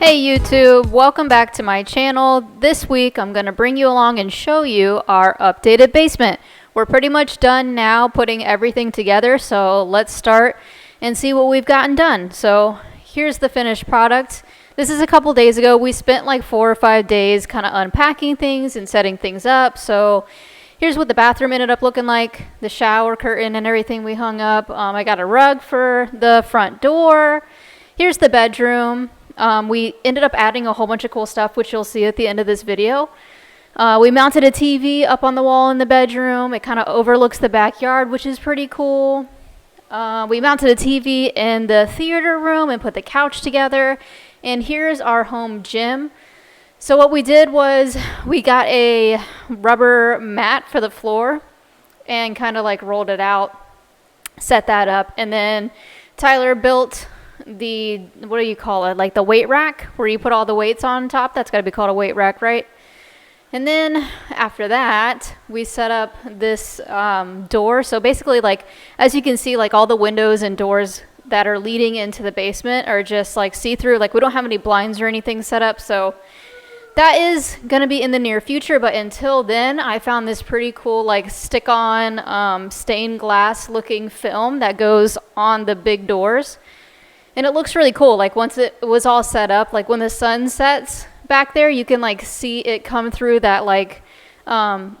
Hey YouTube, welcome back to my channel. This week I'm going to bring you along and show you our updated basement. We're pretty much done now putting everything together, so let's start and see what we've gotten done. So here's the finished product. This is a couple days ago. We spent like 4 or 5 days kind of unpacking things and setting things up. So here's what the bathroom ended up looking like. The shower curtain and everything we hung up. I got a rug for the front door. Here's the bedroom. We ended up adding a whole bunch of cool stuff, which you'll see at the end of this video. We mounted a TV up on the wall in the bedroom. It kind of overlooks the backyard, which is pretty cool. We mounted a TV in the theater room and put the couch together. And here's our home gym. So what we did was we got a rubber mat for the floor and kind of like rolled it out, set that up. And then Tyler built the, what do you call it, like the weight rack where you put all the weights on top. That's got to be called a weight rack, right? And then after that we set up this door. So basically, like, as you can see, like all the windows and doors that are leading into the basement are just like see-through. Like, we don't have any blinds or anything set up, so that is going to be in the near future. But until then, I found this pretty cool like stick-on stained glass looking film that goes on the big doors. And it looks really cool. Like, once it was all set up, like when the sun sets back there, you can like see it come through that like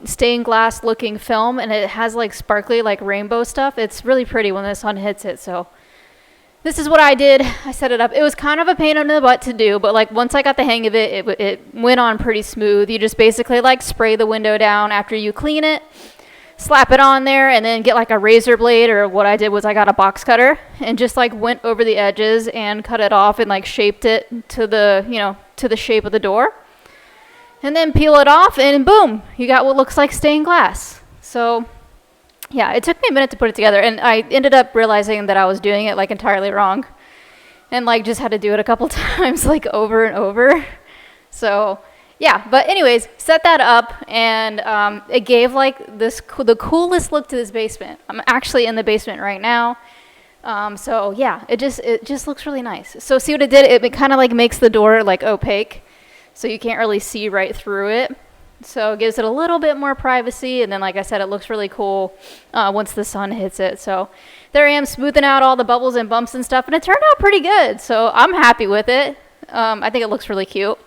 stained glass looking film, and it has like sparkly like rainbow stuff. It's really pretty when the sun hits it. So this is what I did. I set it up. It was kind of a pain in the butt to do, but like once I got the hang of it, it went on pretty smooth. You just basically like spray the window down after you clean it, slap it on there, and then get like a razor blade, or what I did was I got a box cutter and just like went over the edges and cut it off and like shaped it to the, you know, to the shape of the door, and then peel it off, and boom, you got what looks like stained glass. So yeah, it took me a minute to put it together, and I ended up realizing that I was doing it like entirely wrong and like just had to do it a couple times like over and over. So yeah, but anyways, set that up, and it gave like this the coolest look to this basement. I'm actually in the basement right now. So yeah, it just looks really nice. So see what it did? It kind of like makes the door like opaque, so you can't really see right through it. So it gives it a little bit more privacy, and then like I said, it looks really cool once the sun hits it. So there I am smoothing out all the bubbles and bumps and stuff, and it turned out pretty good. So I'm happy with it. I think it looks really cute.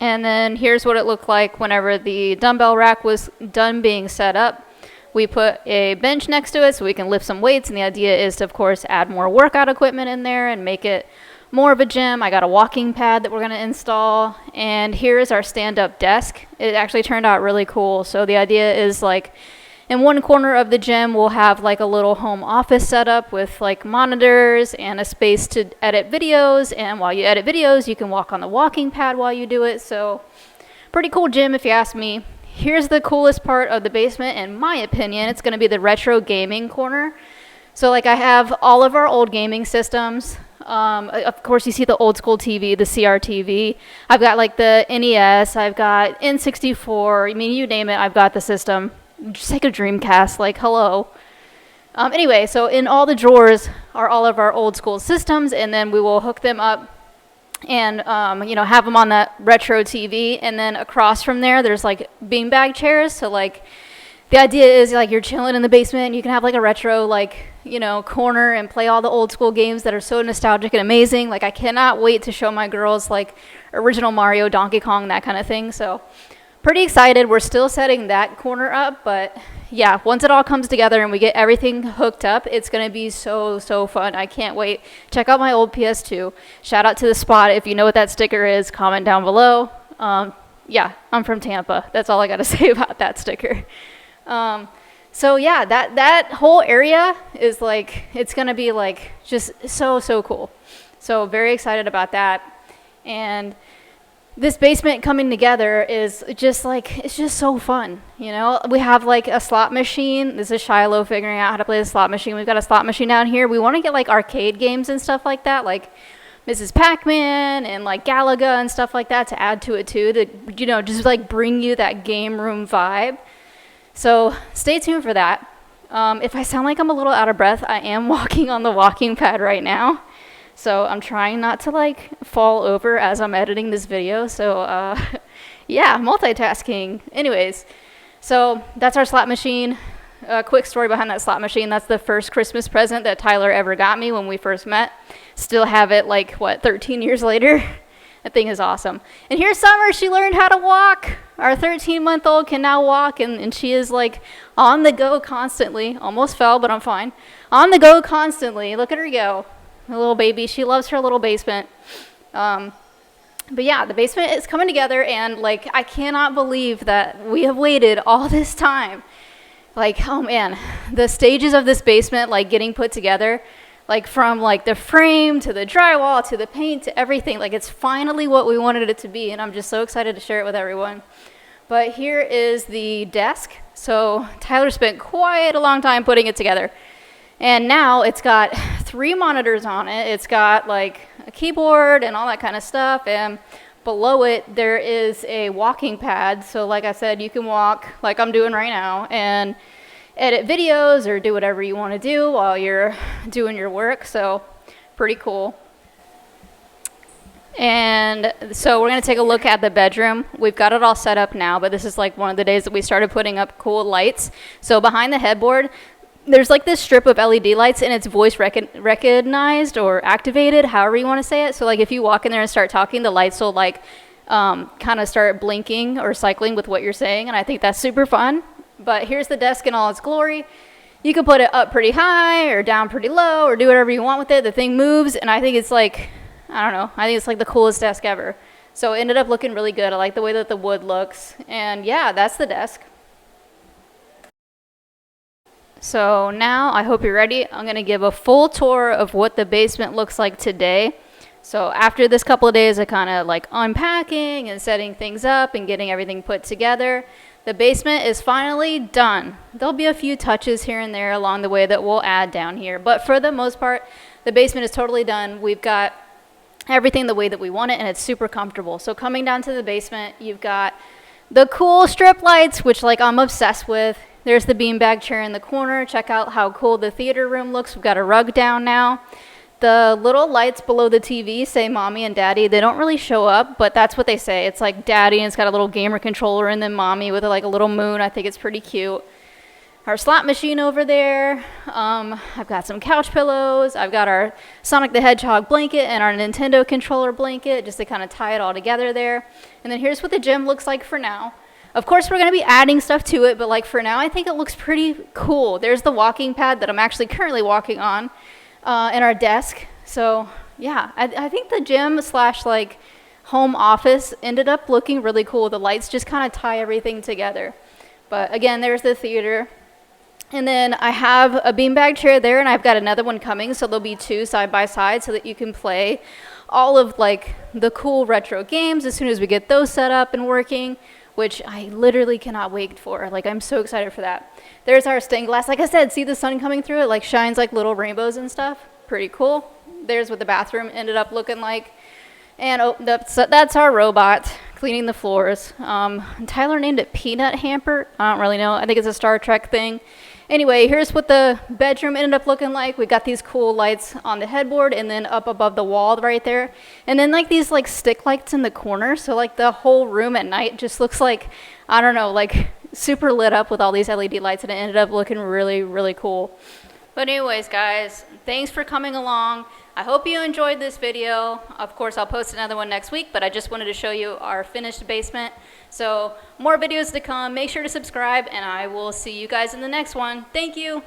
And then here's what it looked like whenever the dumbbell rack was done being set up. We put a bench next to it so we can lift some weights, and the idea is to, of course, add more workout equipment in there and make it more of a gym. I got a walking pad that we're going to install, and here is our stand-up desk. It actually turned out really cool. So the idea is, like, in one corner of the gym, we'll have like a little home office set up with like monitors and a space to edit videos. And while you edit videos, you can walk on the walking pad while you do it. So pretty cool gym, if you ask me. Here's the coolest part of the basement, in my opinion. It's going to be the retro gaming corner. So like, I have all of our old gaming systems. Of course, you see the old school TV, the CRTV. I've got like the NES. I've got N64. I mean, you name it, I've got the system. Just like a Dreamcast, like, hello. Anyway, so in all the drawers are all of our old school systems, and then we will hook them up and you know, have them on that retro TV. And then across from there, there's like beanbag chairs. So like, the idea is like you're chilling in the basement, and you can have like a retro, like, you know, corner and play all the old school games that are so nostalgic and amazing. Like, I cannot wait to show my girls like original Mario, Donkey Kong, that kind of thing. So pretty excited. We're still setting that corner up, but yeah, once it all comes together and we get everything hooked up, it's going to be so fun. I can't wait. Check out my old PS2. Shout out to The Spot. If you know what that sticker is, comment down below. Yeah, I'm from Tampa. That's all I got to say about that sticker. So yeah, that whole area is like, it's going to be like just so cool. So very excited about that. And this basement coming together is just like, it's just so fun. You know, we have like a slot machine. This is Shiloh figuring out how to play the slot machine. We've got a slot machine down here. We want to get like arcade games and stuff like that, like Mrs. Pac-Man and like Galaga and stuff like that, to add to it too, to, you know, just like bring you that game room vibe. So stay tuned for that. If I sound like I'm a little out of breath, I am walking on the walking pad right now. So I'm trying not to like fall over as I'm editing this video. So yeah, multitasking. Anyways, so that's our slot machine. A quick story behind that slot machine. That's the first Christmas present that Tyler ever got me when we first met. Still have it like, what, 13 years later? That thing is awesome. And here's Summer. She learned how to walk. Our 13-month-old can now walk, and she is like on the go constantly. Almost fell, but I'm fine. On the go constantly. Look at her go. A little baby. She loves her little basement. But yeah, the basement is coming together, and like I cannot believe that we have waited all this time. Like, oh man, the stages of this basement, like getting put together, like from like the frame to the drywall to the paint to everything, like it's finally what we wanted it to be, and I'm just so excited to share it with everyone. But here is the desk. So Tyler spent quite a long time putting it together. And now it's got 3 monitors on it. It's got like a keyboard and all that kind of stuff, and below it there is a walking pad. So like I said, you can walk like I'm doing right now and edit videos or do whatever you want to do while you're doing your work. So pretty cool. And so we're going to take a look at the bedroom. We've got it all set up now, but this is like one of the days that we started putting up cool lights. So behind the headboard, there's like this strip of LED lights, and it's voice recognized or activated, however you want to say it. So like if you walk in there and start talking, the lights will like kind of start blinking or cycling with what you're saying, and I think that's super fun. But here's the desk in all its glory. You can put it up pretty high or down pretty low or do whatever you want with it. The thing moves, and I think it's like, I don't know, I think it's like the coolest desk ever. So it ended up looking really good. I like the way that the wood looks, and yeah, that's the desk. So now I hope you're ready. I'm going to give a full tour of what the basement looks like today. So after this couple of days of kind of like unpacking and setting things up and getting everything put together, the basement is finally done. There'll be a few touches here and there along the way that we'll add down here, but for the most part, the basement is totally done. We've got everything the way that we want it, and it's super comfortable. So coming down to the basement, you've got the cool strip lights, which like I'm obsessed with. There's the beanbag chair in the corner. Check out how cool the theater room looks. We've got a rug down now. The little lights below the TV say mommy and daddy. They don't really show up, but that's what they say. It's like daddy, and it's got a little gamer controller, and then mommy with like a little moon. I think it's pretty cute. Our slot machine over there. I've got some couch pillows. I've got our Sonic the Hedgehog blanket and our Nintendo controller blanket, just to kind of tie it all together there. And then here's what the gym looks like for now. Of course, we're going to be adding stuff to it, but like for now, I think it looks pretty cool. There's the walking pad that I'm actually currently walking on in our desk. So yeah, I think the gym / like home office ended up looking really cool. The lights just kind of tie everything together. But again, there's the theater. And then I have a beanbag chair there, and I've got another one coming, so there'll be 2 side by side so that you can play all of like the cool retro games as soon as we get those set up and working, which I literally cannot wait for. Like, I'm so excited for that. There's our stained glass. Like I said, see the sun coming through it, like shines like little rainbows and stuff. Pretty cool. There's what the bathroom ended up looking like. And oh, that's our robot cleaning the floors. Tyler named it Peanut Hamper. I don't really know. I think it's a Star Trek thing. Anyway, here's what the bedroom ended up looking like. We got these cool lights on the headboard and then up above the wall right there. And then like these like stick lights in the corner. So like the whole room at night just looks like, I don't know, like super lit up with all these LED lights, and it ended up looking really, really cool. But anyways, guys, thanks for coming along. I hope you enjoyed this video. Of course, I'll post another one next week, but I just wanted to show you our finished basement. So more videos to come. Make sure to subscribe, and I will see you guys in the next one. Thank you.